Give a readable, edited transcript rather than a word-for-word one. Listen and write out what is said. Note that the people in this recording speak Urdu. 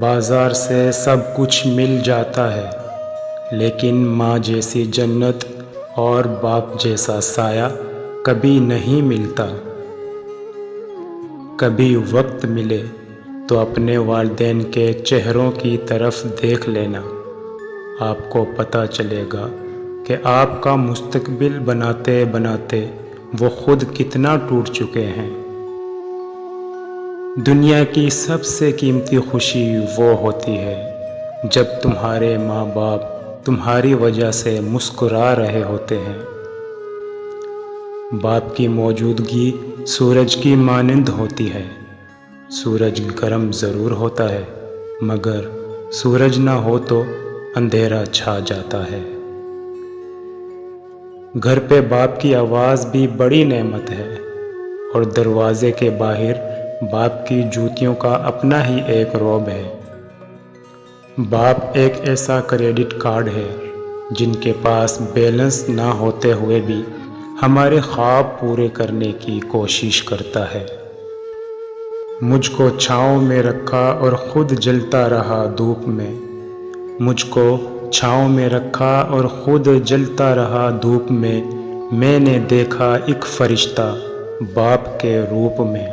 بازار سے سب کچھ مل جاتا ہے، لیکن ماں جیسی جنت اور باپ جیسا سایہ کبھی نہیں ملتا۔ کبھی وقت ملے تو اپنے والدین کے چہروں کی طرف دیکھ لینا، آپ کو پتہ چلے گا کہ آپ کا مستقبل بناتے بناتے وہ خود کتنا ٹوٹ چکے ہیں۔ دنیا کی سب سے قیمتی خوشی وہ ہوتی ہے جب تمہارے ماں باپ تمہاری وجہ سے مسکرا رہے ہوتے ہیں۔ باپ کی موجودگی سورج کی مانند ہوتی ہے۔ سورج گرم ضرور ہوتا ہے، مگر سورج نہ ہو تو اندھیرا چھا جاتا ہے۔ گھر پہ باپ کی آواز بھی بڑی نعمت ہے، اور دروازے کے باہر باپ کی جوتیوں کا اپنا ہی ایک رعب ہے۔ باپ ایک ایسا کریڈٹ کارڈ ہے جن کے پاس بیلنس نہ ہوتے ہوئے بھی ہمارے خواب پورے کرنے کی کوشش کرتا ہے۔ مجھ کو چھاؤں میں رکھا اور خود جلتا رہا دھوپ میں، مجھ کو چھاؤں میں رکھا اور خود جلتا رہا دھوپ میں نے دیکھا ایک فرشتہ باپ کے روپ میں۔